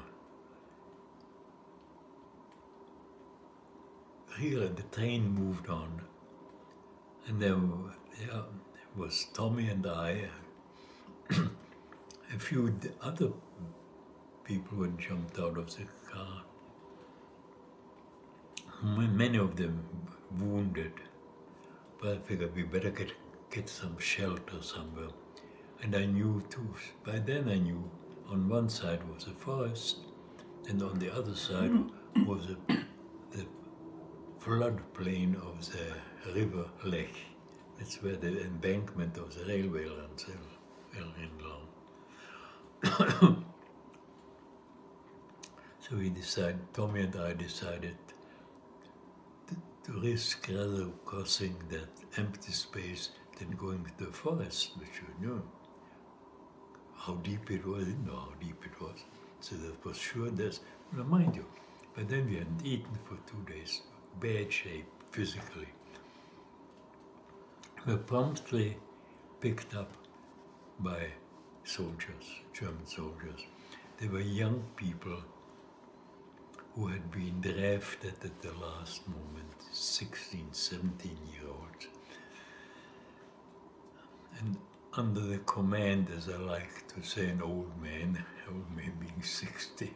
really, the train moved on. And there was Tommy and I, a few other people had jumped out of the car. Many of them wounded, but I figured we better get some shelter somewhere. And I knew too, by then I knew on one side was a forest, and on the other side was the floodplain of the river Lech. That's where the embankment of the railway runs along. So we decided, Tommy and I decided to risk rather crossing that empty space than going to the forest, which we knew how deep it was, didn't know how deep it was. So that was sure there's, now mind you, but then we hadn't eaten for 2 days, bad shape physically. We were promptly picked up by soldiers, German soldiers. They were young people who had been drafted at the last moment, 16, 17-year-olds. And under the command, as I like to say, an old man being 60,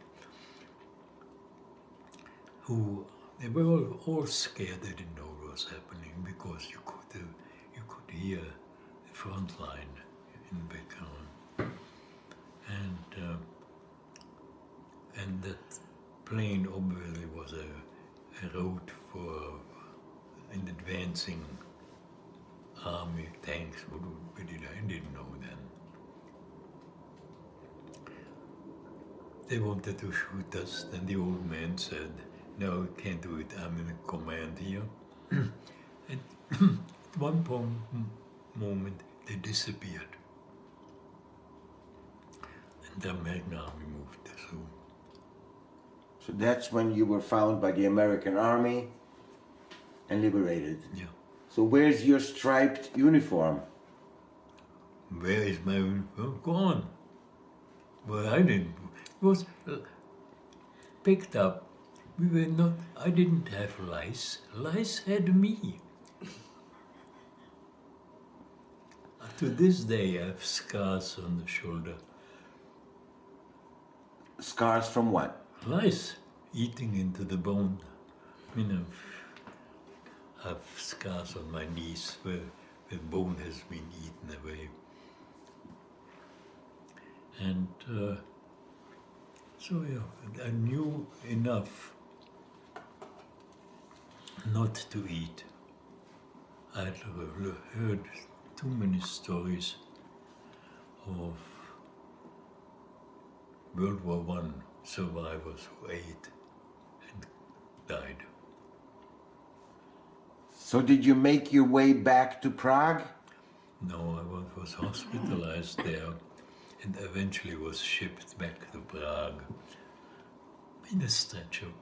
who, they were all scared, they didn't know what was happening, because you could hear the front line in the background. And that plane obviously was a route for an advancing army, tanks, I didn't know then. They wanted to shoot us, then the old man said, no, I can't do it, I'm in command here. And at one moment, they disappeared. And the American army moved through. So that's when you were found by the American army and liberated. Yeah. So where's your striped uniform? Where is my uniform? Gone. Well, I didn't. It was picked up. We were not, I didn't have lice. Lice had me. To this day, I have scars on the shoulder. Scars from what? Lice eating into the bone. You know, I have scars on my knees where the bone has been eaten away. And so yeah, I knew enough not to eat. I had heard too many stories of World War I survivors who ate and died. So did you make your way back to Prague? No, I was hospitalized there and eventually was shipped back to Prague in a stretcher.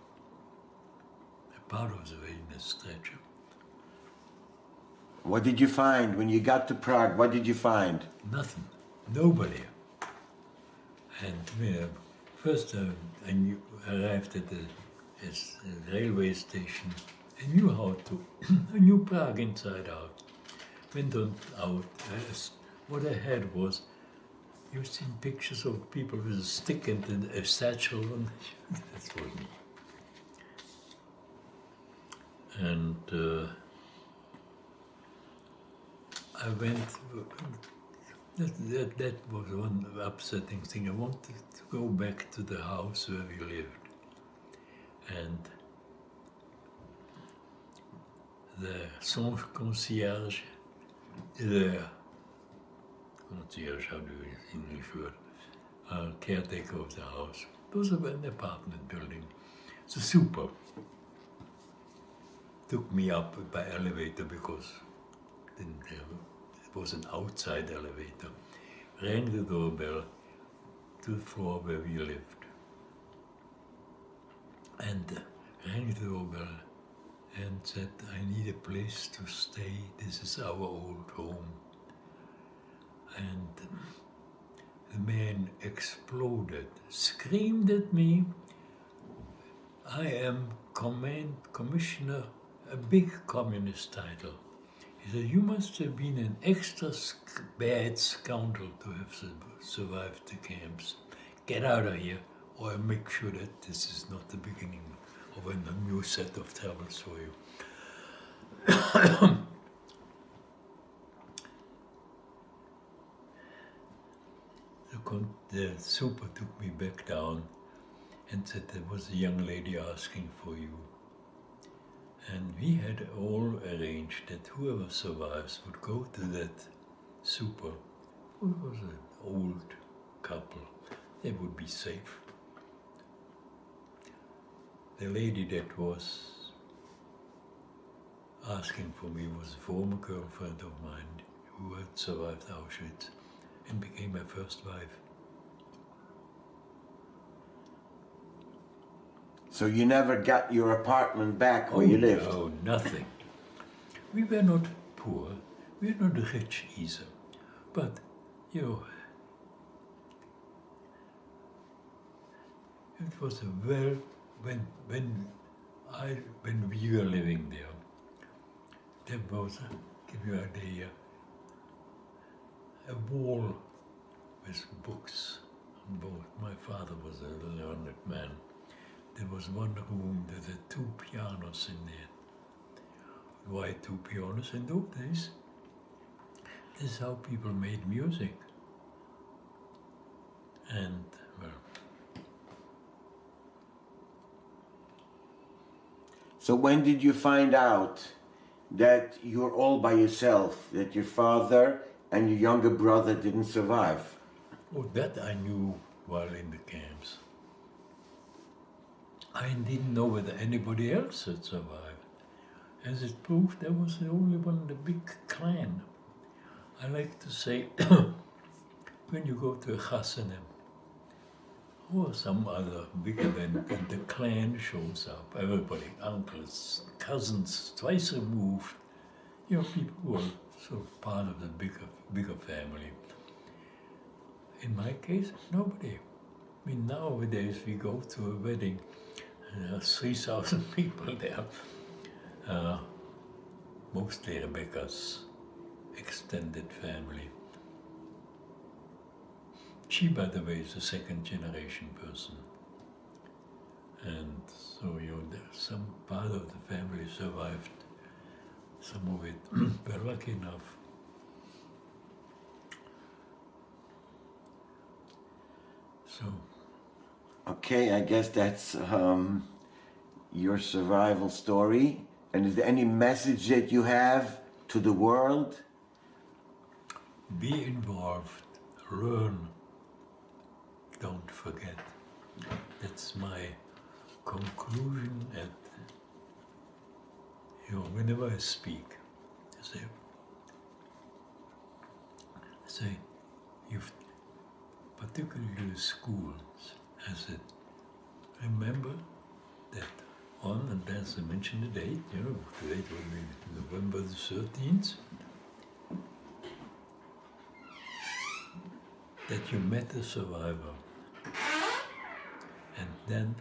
A part of the way in a stretcher. What did you find when you got to Prague? What did you find? Nothing. Nobody. And first I arrived at the railway station. I knew how to, I knew Prague inside out. Went on out. What I had was, you've seen pictures of people with a stick and a satchel on. That was me. And I went That was one upsetting thing. I wanted to go back to the house where we lived. And the concierge, how do you English word, caretaker of the house. It was an apartment building. The super took me up by elevator because it was an outside elevator. Rang the doorbell to the floor where we lived. And rang the doorbell and said, I need a place to stay. This is our old home. And the man exploded, screamed at me, I am commissioner, a big communist title. He said, you must have been an extra bad scoundrel to have survived the camps. Get out of here, or I'll make sure that this is not the beginning of a new set of troubles for you. The super took me back down and said there was a young lady asking for you. And we had all arranged that whoever survives would go to that super, who was an old couple. They would be safe. The lady that was asking for me was a former girlfriend of mine who had survived Auschwitz and became my first wife. So you never got your apartment back where you lived? No, nothing. We were not poor, we were not rich either. But, you know, it was a when we were living there was, give you an idea, a wall with books on both. My father was a learned man. There was one room that had 2 pianos in there. Why 2 pianos in those days? This is how people made music. And, well. So when did you find out that you're all by yourself, that your father and your younger brother didn't survive? Oh, that I knew while in the camps. I didn't know whether anybody else had survived. As it proved, I was the only one in the big clan. I like to say, when you go to a chasanim, or some other big event, and the clan shows up, everybody, uncles, cousins, twice removed, you know, people who are sort of part of the bigger family. In my case, nobody. I mean, nowadays we go to a wedding, there are 3,000 people there, mostly Rebecca's extended family. She, by the way, is a second-generation person. And so, you know, some part of the family survived, some of it. We're lucky enough. So. Okay, I guess that's your survival story. And is there any message that you have to the world? Be involved, learn, don't forget. That's my conclusion at, you know, whenever I speak, I say, you've, particularly the schools, I said, remember that on, and as I mentioned the date, you know, today it will be November the 13th, that you met a survivor, and then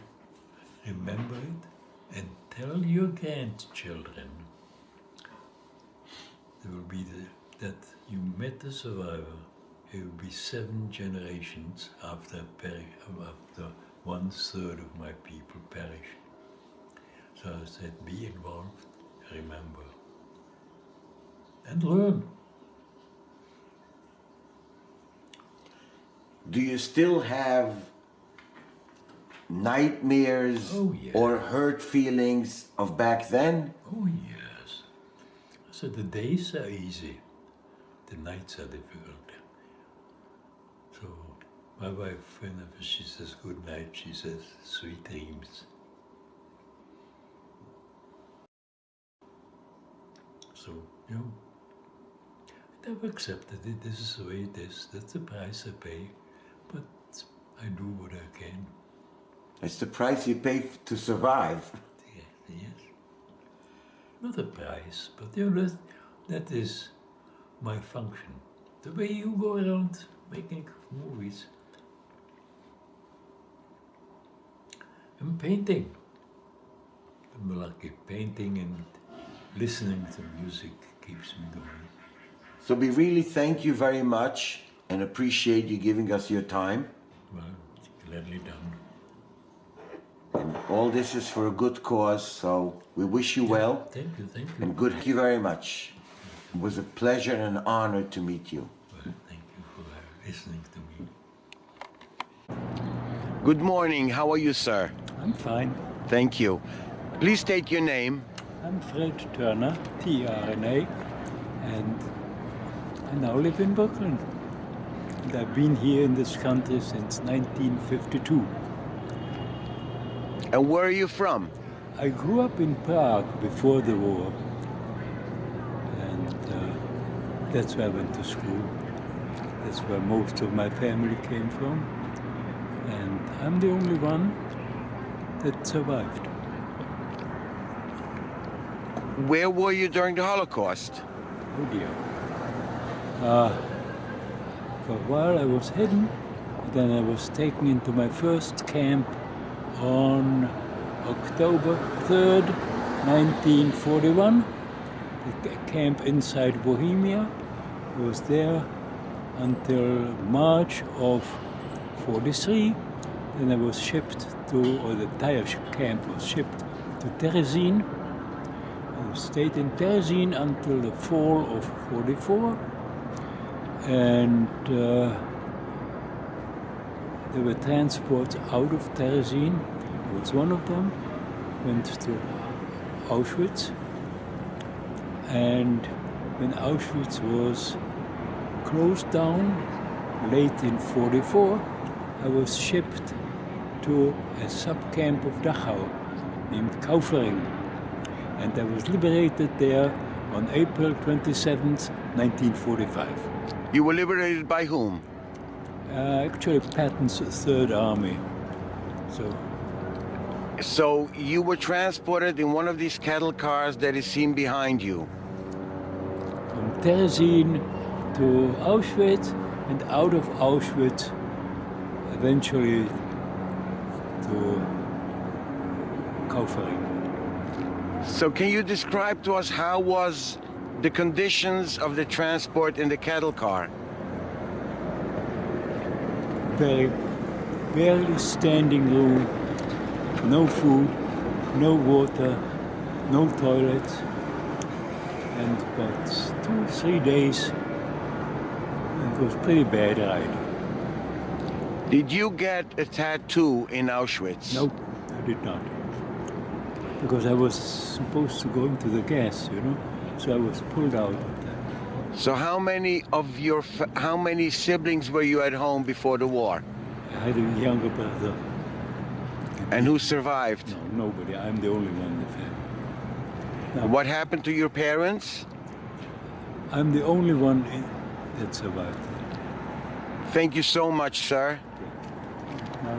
remember it and tell your grandchildren. There will be that you met a survivor. It will be 7 generations after 1/3 of my people perished. So I said, be involved, remember, and learn. Do you still have nightmares Oh, yeah. or hurt feelings of back then? Oh, yes. So the days are easy, the nights are difficult. So my wife, whenever she says good night, she says sweet dreams. So, you know, I've accepted it. This is the way it is. That's the price I pay. But I do what I can. It's the price you pay to survive. Yes. Not a price, but you know, that is my function. The way you go around making movies. And painting. I'm lucky. Painting and listening to music keeps me going. So we really thank you very much and appreciate you giving us your time. Well, gladly done. And all this is for a good cause, so we wish you well. Thank you. And good, thank you very much. It was a pleasure and an honor to meet you. Well, thank you for listening to me. Good morning. How are you, sir? I'm fine. Thank you. Please state your name. I'm Fred Turner, T-R-N-A, and I now live in Brooklyn. And I've been here in this country since 1952. And where are you from? I grew up in Prague before the war, and that's where I went to school. That's where most of my family came from, and I'm the only one that survived. Where were you during the Holocaust? Oh dear. For a while I was hidden, then I was taken into my first camp on October 3rd, 1941, the camp inside Bohemia. I was there until March of 43. Then I was shipped to, or the entire camp was shipped to Terezin. I stayed in Terezin until the fall of 44. And there were transports out of Terezin. I was one of them, went to Auschwitz. And when Auschwitz was closed down late in 44, I was shipped to a sub-camp of Dachau named Kaufering. And I was liberated there on April 27th, 1945. You were liberated by whom? Actually, Patton's Third Army. So you were transported in one of these cattle cars that is seen behind you. From Terezin to Auschwitz, and out of Auschwitz, eventually to Kaufering. So can you describe to us how was the conditions of the transport in the cattle car? Barely standing room, no food, no water, no toilets, and about 2-3 days. It was pretty bad ride. Did you get a tattoo in Auschwitz? No, I did not. Because I was supposed to go into the gas, you know, so I was pulled out of that. So how many siblings were you at home before the war? I had a younger brother. And who survived? No, nobody. I'm the only one in the family. Now, What happened to your parents? I'm the only one that survived. Thank you so much, sir. Now,